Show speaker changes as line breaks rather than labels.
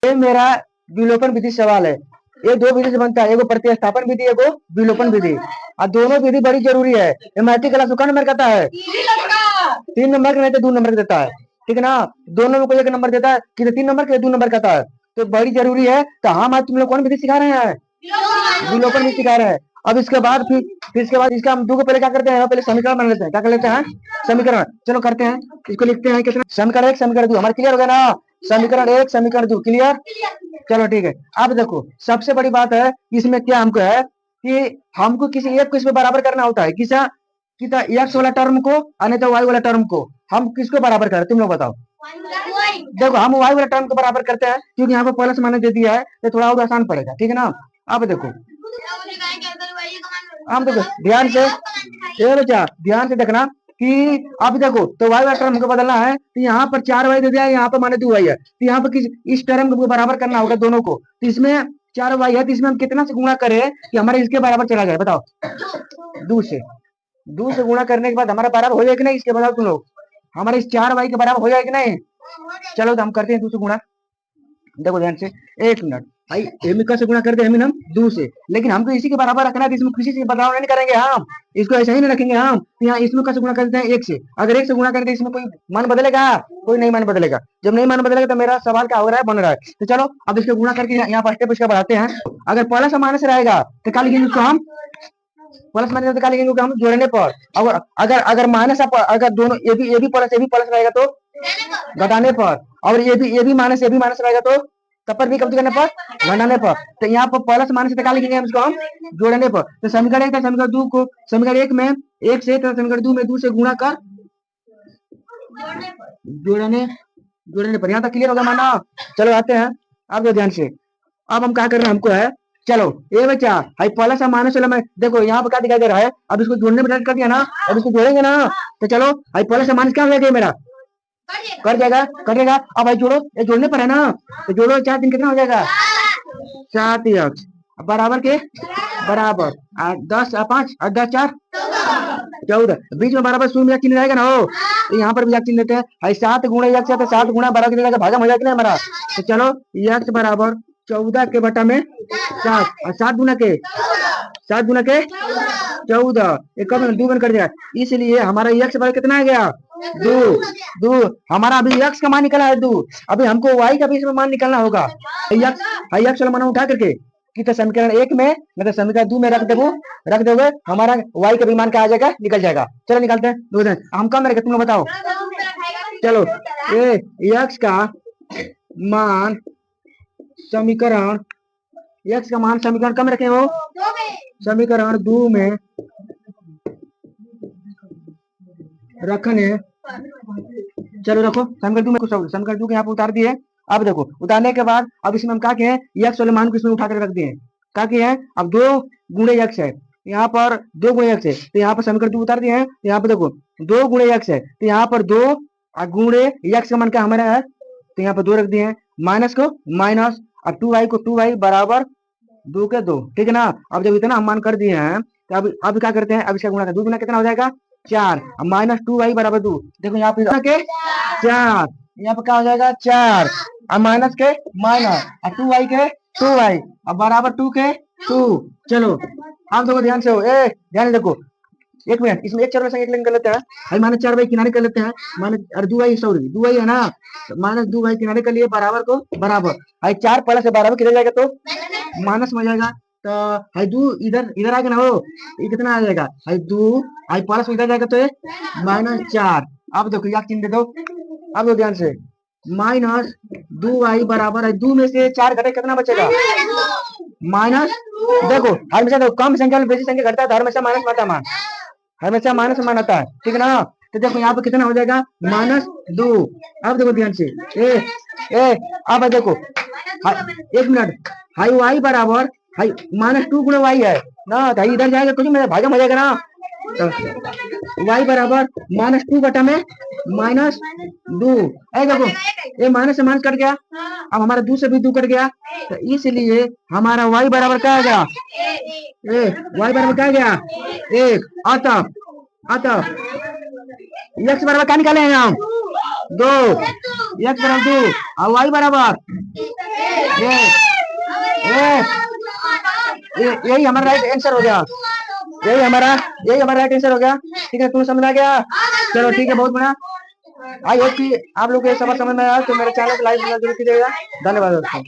ये मेरा विलोपन विधि सवाल है। ये दो विधि से बनता है, एगो प्रतिस्थापन विधि, एगो विलोपन विधि। और दोनों विधि बड़ी जरूरी है। मैट्रिक क्लास कौन नंबर कहता है? 3 नंबर का नहीं तो 2 नंबर देता है, ठीक है ना। दोनों में कोई एक नंबर देता है कि 3 नंबर के 2 नंबर कहता है, तो बड़ी जरूरी है। तो हम आज तुम लोग कौन विधि सिखा रहे हैं? विलोपन विधि सिखा रहे हैं। अब इसके बाद फिर इसके बाद इसका हम दो को पहले क्या करते हैं, पहले समीकरण बना लेते हैं। क्या कर लेते हैं? समीकरण। चलो करते हैं, इसको लिखते हैं। कितना? समीकरण 1 समीकरण 2 हमारा क्लियर हो गया ना। समीकरण 1 समीकरण 2 क्लियर। चलो ठीक है। अब देखो सबसे बड़ी बात है इसमें क्या हमको है कि हमको किसी एक को इसमें बराबर करना होता है। किसा कितना? एक्स वाला टर्म को और नहीं तो वाई वाला टर्म को। हम किसको बराबर करें तुम लोग बताओ। देखो हम वाई वाला टर्म को बराबर करते हैं क्योंकि यहाँ पे प्लस माइनस दे दिया है तो थोड़ा और आसान पड़ेगा, ठीक है ना। अब देखो हम देखो ध्यान से, ये बच्चा ध्यान से देखना कि अब देखो तो वाई वाला टर्म हमको बदलना है। तो यहाँ पर 4 वाई दे दिया है, यहाँ पर माने 2 वाई है। तो यहाँ पर किस इस टर्म को बराबर करना होगा दोनों को। तो इसमें 4 वाई है तो इसमें हम कितना से गुणा करें कि हमारे इसके बराबर चला जाए बताओ। 2 से गुणा करने के बाद हमारा बराबर हो जाएगा कि नहीं? इसके बताओ तुम लोग, हमारे इस 4 वाई के बराबर हो जाएगा कि नहीं? चलो तो हम करते हैं 2 से गुणा। देखो ध्यान से, 1 मिनट भाई एमिका से गुणा करते हैं हम 2 से, लेकिन हमको इसी के बराबर रखना है। इसमें किसी से बदलाव नहीं करेंगे हम, इसको ऐसा ही नहीं रखेंगे हम। तो यहाँ इसमें कैसे गुणा करते हैं 1 से। अगर 1 से गुणा करते हैं इसमें कोई मान बदलेगा? कोई नहीं मान बदलेगा। जब नहीं मान बदलेगा तो मेरा सवाल क्या हो रहा है? बन रहा है। तो चलो अब इसको गुणा करके यहाँ पर स्टेप इसका बढ़ाते हैं। अगर प्लस माइनस रहेगा तो क्या लिखेंगे उसको हम? प्लस माइनस का लिखेंगे हम जोड़ने पर। अगर अगर अगर माइनस अगर दोनों ए बी प्लस रहेगा तो घटाने पर, और ये भी माइनस रहेगा तो तब पर भी कब करने पर? घटाने पर। तो यहाँ पर प्लस माइनस क्या लिखेंगे हम इसको? हम जोड़ने पर। तो समीकरण 1 समीकरण 2 को समीकरण 1 में 1 से तो समीकरण 2 में 2 से गुणा कर जोड़ने जोड़ने पर। यहाँ तक क्लियर होगा माना। चलो आते हैं अब ध्यान से। अब हम क्या कर रहे हैं, हमको है चलो ये बच्चा हाई प्लस और माइनस वाला में देखो यहाँ पर क्या दिखाई दे रहा है। अब इसको जोड़ने में कर दिया ना, अब इसको जोड़ेंगे ना तो चलो हाई प्लस और माइनस क्या हो जाएगा मेरा? कर जाएगा, कर देगा। अब भाई जोड़ो, ये जोड़ने पर है ना, तो जोड़ो 4 दिन कितना हो जाएगा? 7x बराबर के बराबर 10 5 और 10 4 14। बीच में बराबर शून्य चिन्ह रहेगा ना हो, तो यहाँ पर भी चिन्ह लेते हैं। भाई 7 गुणा x है तो 7 गुणा बराबर कितना भागा हो जाएगा हमारा। तो चलो x बराबर 14 के बटा में 7 और 7 गुना के 14 एक कब 2 बन कर जाए, इसलिए हमारा x बराबर कितना आ गया? 2। हमारा अभी x का मान निकला है 2। अभी हमको y का भी इसमें मान निकालना होगा। x वाला मान उठा करके कि तो समीकरण 1 में मतलब समीकरण 2 में रख दोगे हमारा y का भी मान क्या आ जाएगा? निकल जाएगा। चलो निकालते हैं। दो दिन हम कम रहेगा तुम लोग बताओ। चलो ये x का मान समीकरण x का मान समीकरण कम रखे हो, समीकरण 2 में रखने। चलो रखो समीकरण 2 में कुछ समीकरण 2 के यहाँ पे उतार दिए। अब देखो उतारने के बाद अब इसमें हम क्या किए, x वाले मान को इसमें उठा कर रख दिए। क्या किए हैं? अब 2 गुणे x है, यहाँ पर 2 गुणे x है, तो यहाँ पर समीकरण 2 उतार दिए हैं। यहाँ पे देखो 2 गुणे x है, तो यहाँ पर 2 गुणे x का मान क्या हमारा है, तो यहाँ पर 2 रख दिए हैं। माइनस को माइनस और 2y को 2y बराबर 2 के 2, ठीक है ना। अब जब इतना हम मान कर दिए हैं तो अब क्या करते हैं, अब इसका गुणा 2 गुना कितना हो जाएगा? 4 माइनस 2y बराबर 2। देखो यहाँ पे 4, यहाँ पे क्या हो जाएगा? 4 और माइनस के माइनस और 2y के 2y अब बराबर 2 के 2। चलो आप देखो ध्यान से हो, ध्यान से देखो 1 मिनट इसमें एक 4 संख्या कर लेते हैं। भाई माइनस 4y किनारे कर लेते हैं, माइनस और 2y सॉरी 2y है ना, माइनस 2y किनारे कर लिए बराबर को बराबर। भाई 4 प्लस बराबर किधर जाएगा तो माइनस में जाएगा। तो हाई 2 इधर आएगा ना हो, ये कितना आ जाएगा? हाई 2 हाई प्लस इधर जाएगा तो -4। अब देखो यहाँ चिन्ह दे दो। अब दो ध्यान से माइनस 2y बराबर है 2 में से 4 घटे कितना बचेगा? माइनस। देखो हमेशा देखो कम संख्या में बेसी संख्या घटता है तो हमेशा माइनस आता है मान, हमेशा माइनस मान आता है, ठीक है ना। तो देखो यहाँ पे कितना हो जाएगा? -2। अब देखो ध्यान से अब देखो 1 मिनट हाई y बराबर हाई -2 गुणे y है ना, तो इधर जाएगा कुछ में भागा हो जाएगा ना। तो y बराबर -2 बटा में -2। देखो ये माइनस से माइनस कट गया, अब हमारा 2 से भी 2 कट गया, तो इसलिए हमारा y बराबर क्या आ गया? y बराबर क्या आ गया? 1। अतः x बराबर क्या निकाले हैं हम? दो, x बराबर 2 और y बराबर यही हमारा राइट आंसर हो गया। यही हमारा राइट आंसर हो गया। ठीक है, तुम्हें समझ आ गया? चलो ठीक है, बहुत बढ़िया। आई होप कि आप लोग को ये सबक समझ में आया। तो मेरे चैनल को लाइक जरूर कीजिएगा। धन्यवाद दोस्तों।